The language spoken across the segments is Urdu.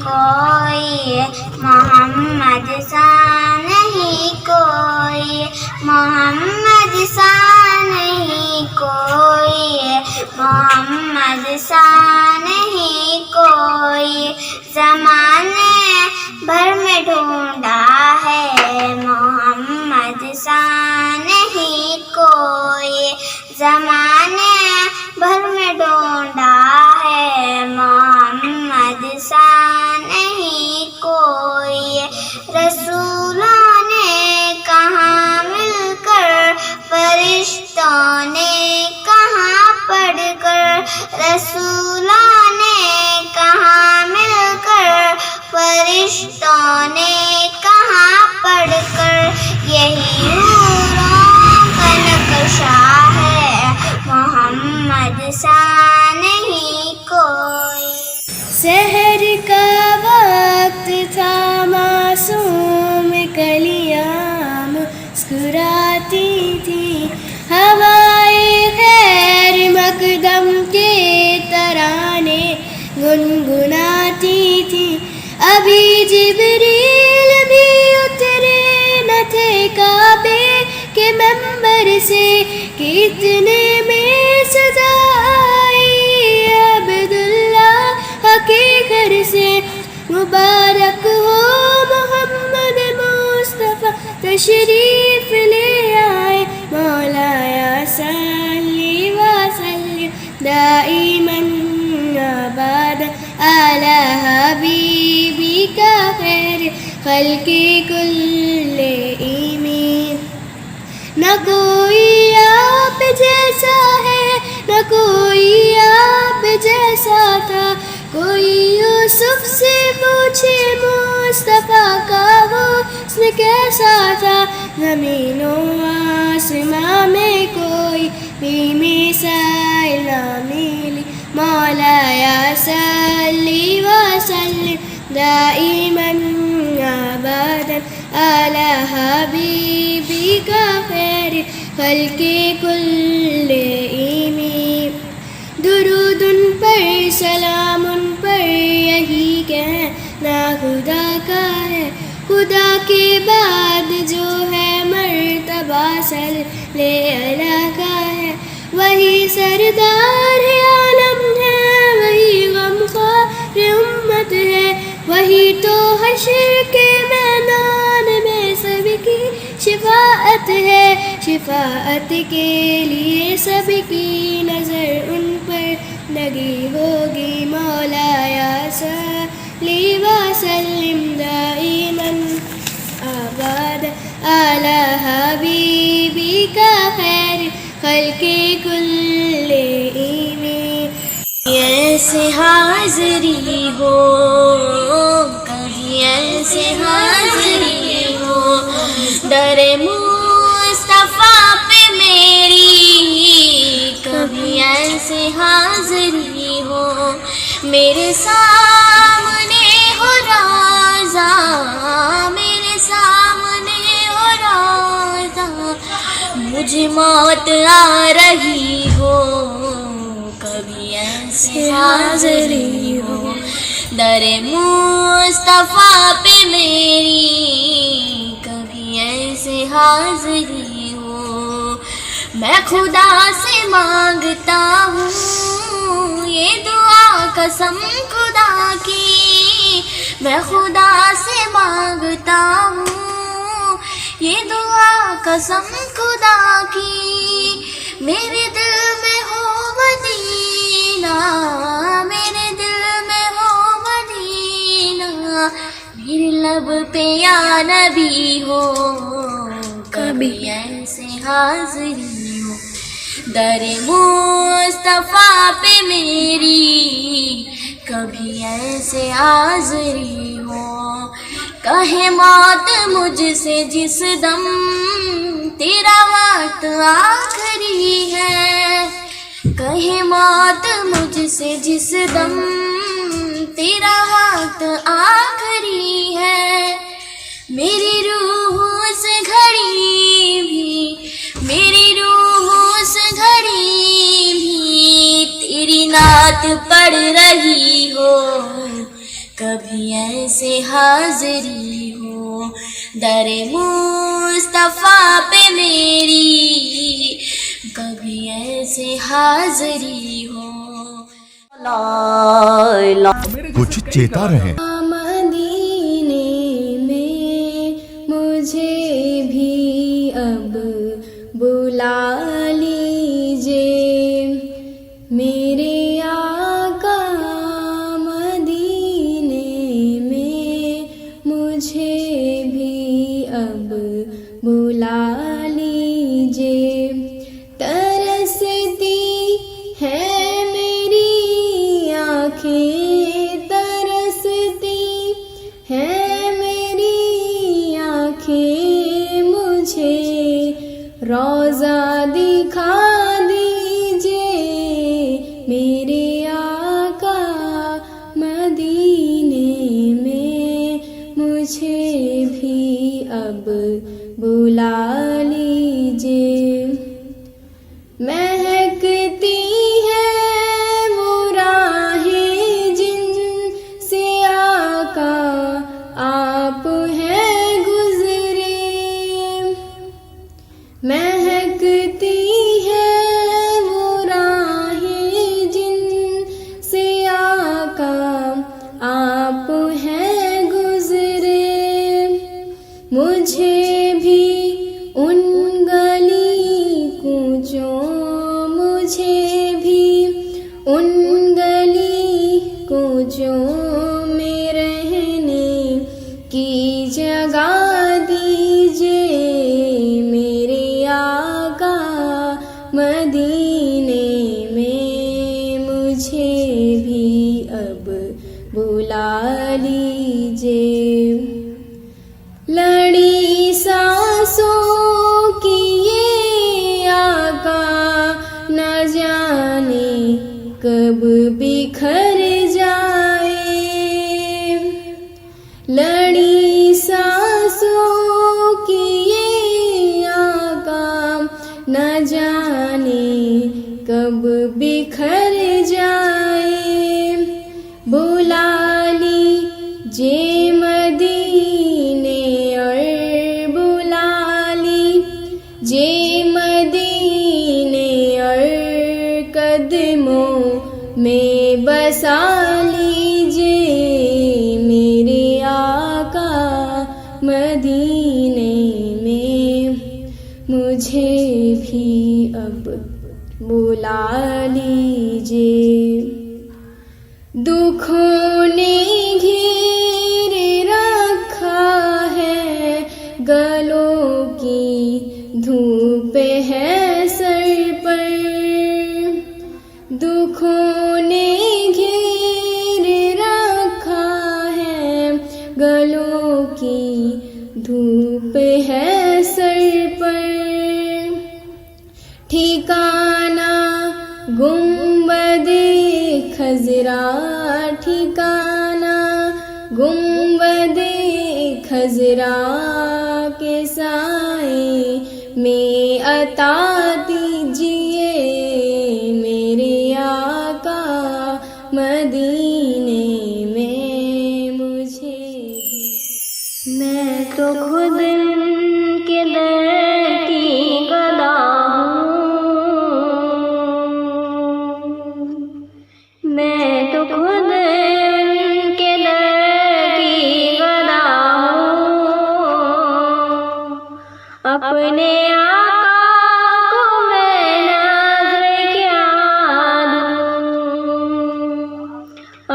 کوئی، محمد سا نہیں کوئی، محمد سا نہیں کوئی، محمد سا نہیں کوئی، زمانے بھر میں ڈھونڈا ہے، محمد سا نہیں کوئی، زمانے بھر میں ڈھونڈا ہے، محمد سا نہیں کوئی، رسولوں نے کہاں مل کر، فرشتوں نے کہاں پڑھ کر، رسولوں نے کہاں مل کر، فرشتوں نے کہاں پڑھ کر، یہی حوروں کا نقشہ ہے، محمد سا نہیں کوئی۔ سحر کا وقت تھا، معصوم کلیاں مسکراتی تھی، ہوائے خیر مقدم کے ترانے گنگناتی تھی، ابھی جبریل بھی اترے نہ تھے کعبے کے منبر سے کہ اتنے میں صدا آئی عبداللہ کے گھر سے، مبارک ہو محمد مصطفیٰ تشریف لے آئے، مولایا صلی وسلم دائما ابدا علی حبیبک خیر خلق کل ایمین۔ نہ کوئی آپ جیسا ہے، نہ کوئی آپ جیسا تھا، کوئی یوسف سے پوچھے مصطفیٰ کا حسن کیسا تھا، زمین و آسماں میں کوئی بھی مثال نہ ملی، مولایا صلی وسلم دائما ابدا علی حبیبک خیر خلق کل ایمین۔ درود ان پر، سلام ان پر، یہی کہنا خدا کا ہے، خدا کے بعد جو ہے مرتبہ صلی اللہ کا ہے، وہی سردار عالم ہے، وہی غمخوار امت ہے، وہی تو حشر کے میدان میں سب کی شفاعت ہے، شفاعت کے لیے سب کی نظر ان پر لگی ہوگی، مولایا صلی وسلم دائما ابدا علی حبیبک خیر خلق کل ایمین۔ ایسے حاضری ہو، کبھی ایسے حاضری ہو، در مصطفیٰ پہ میری، کبھی ایسے حاضری ہو، میرے سامنے ہو روضہ، میرے سامنے ہو روضہ، مجھے موت آ رہی ہو، کبھی ایسے حاضری ہو، در مصطفیٰ پہ میری، کبھی ایسے حاضری ہو۔ میں خدا سے مانگتا ہوں یہ دعا قسم خدا کی، میں خدا سے مانگتا ہوں یہ دعا قسم خدا کی، میرے دل میں ہو مدینہ، میرے دل میں ہو مدینہ، میرے لب پہ یا نبی ہو، کبھی ایسے حاضری ہو، در مصطفیٰ پہ میری، کبھی ایسے حاضری ہو۔ کہے موت مجھ سے جس دم تیرا وقت آخری ہے، کہے موت مجھ سے جس دم تیرا وقت آخری ہے، میری روح اس گھڑی بھی، میری روح اس گھڑی بھی تیری نعت پڑھ رہی ہو، کبھی ایسے حاضری ہو در مصطفیٰ پہ میری، کبھی ایسے حاضری ہو. کچھ چیتا رہیں. مدینے میں مجھے بھی اب بلا لیجیے میرے آقا، مدینے میں مجھے بھی اب بلا لیجیے. ترستی ہے میری آنکھیں، ترستی ہے میری آنکھیں، مجھے روضہ دکھا دیجیے میرے آقا، مدینے میں مجھے بھی اب بلا لیجیے. مہکتی ہے وہ راہیں جن سے آقا آپ ہیں گزرے، مہکتی ہے وہ راہیں جن سے آقا آپ ہیں گزرے. مجھے بھی ان گلی کوچوں، مجھے بھی ان گلی کوچوں میں رہنے کی جگہ دیجیے میرے آقا، مدینے میں مجھے بھی اب بلا لیجیے. لڑی سانسوں کی یہ آقا نہ جانے کب بکھر جائے، لڑی سانسوں کی یہ آقا نہ جانے کب بکھر جائے. بلا لیجیے مدینے اور بلا لیجیے مدینے اور قدموں میں بسا لیجیے میرے آقا، مدینے میں مجھے بھی اب بلا لیجیے. دکھوں نے گھیر رکھا ہے گلوں کی دھوپ ہے سر پر، دکھوں نے گھیر رکھا ہے گلوں کی دھوپ ہے سر پر. ٹھکانہ گنبد خضرا، ٹھکانہ گنبد خضرا کے سائے میں عطا دیجیے میرے آقا، مدینے میں مجھے بھی. میں تو خود ان کے در کی گدا ہوں، میں تو خود ان کے در کی گدا ہوں. اپنے آقا کو میں نظر کیا دوں،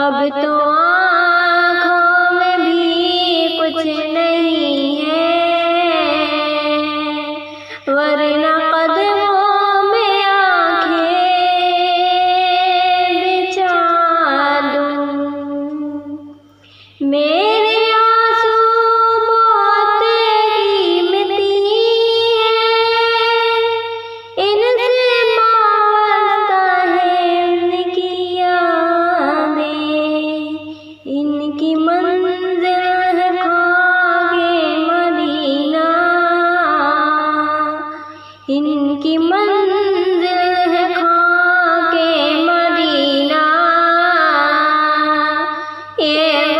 اب تو آنکھوں میں بھی کچھ نہیں ہے، ورنہ قدموں میں آنکھیں بچھا دوں. میرے آنسو بہت قیمتی ہیں، ان سے وابستہ ہے ان کی یادیں، ان کی منزل ہے خاک مدینہ، ان کی منزل ہے خاک مدینہ. یہ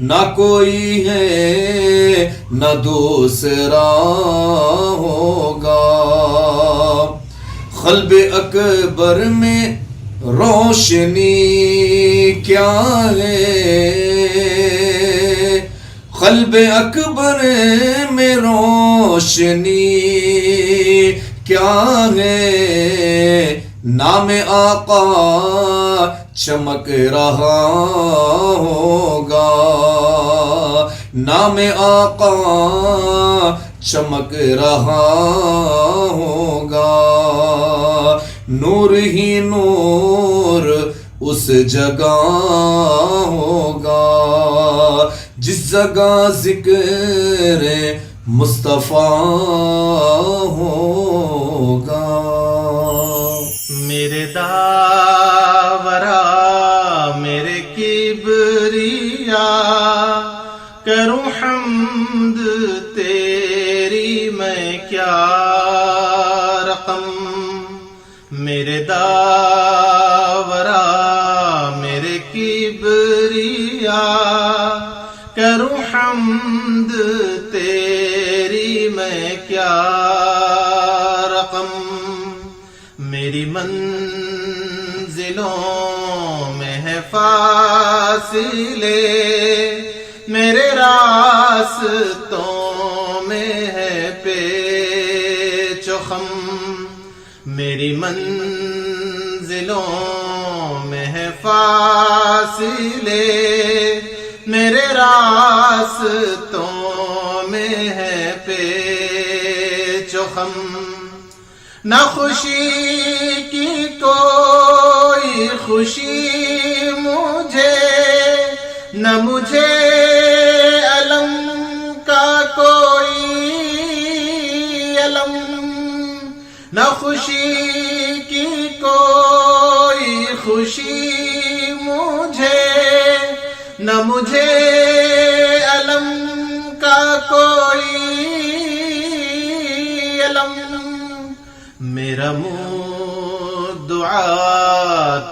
نہ کوئی ہے نہ دوسرا ہوگا. قلب اکبر میں روشنی کیا ہے؟ قلب اکبر میں روشنی کیا ہے؟ نام آقا چمک رہا ہوگا. نام آقا چمک رہا ہوگا. نور ہی نور اس جگہ ہوگا جس جگہ ذکر مصطفیٰ ہوگا. میرے داورا میرے کبریا کروں حمد تیری میں کیا رقم. میرے داورا میرے کبریا کروں حمد تیری میں کیا رقم. میری منزلوں میں ہے فاصلے میرے راستوں میں ہے پیچ و خم. میری منزلوں میں ہے فاصلے میرے راستوں میں ہے پیچ و خم. نہ خوشی کی کوئی خوشی مجھے نہ مجھے علم کا کوئی علم. نہ خوشی کی کوئی خوشی مجھے نہ مجھے علم کا کوئی علم. میرا منہ دعا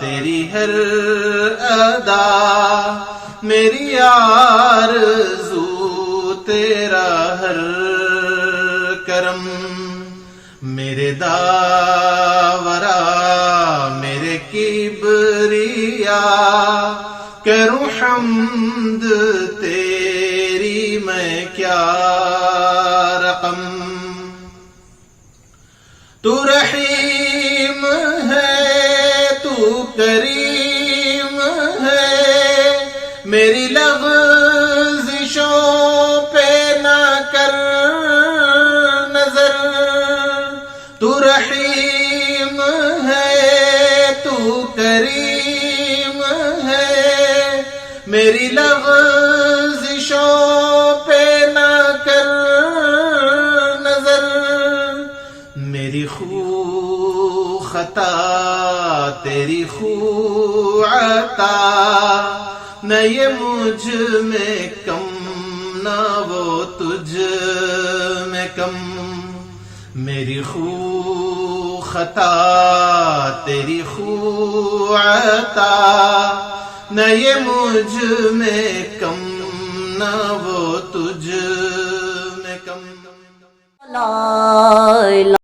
تیری ہر ادا میری آرزو تیرا ہر کرم. میرے داورا میرے کبریا کروں حمد تیری میں کیا رقم. تو رحیم ہے تو کریم ہے میری لغزشوں پہ نہ کر نظر. تو رحیم ہے تو کریم ہے میری لغزشوں پہ نہ کر نظر. میری خو خطا تیری خو عطا نہ یہ مجھ میں کم نہ وہ تجھ میں کم. میری خو خطا تیری خو عطا نہ یہ مجھ میں کم نہ وہ تجھ میں کم.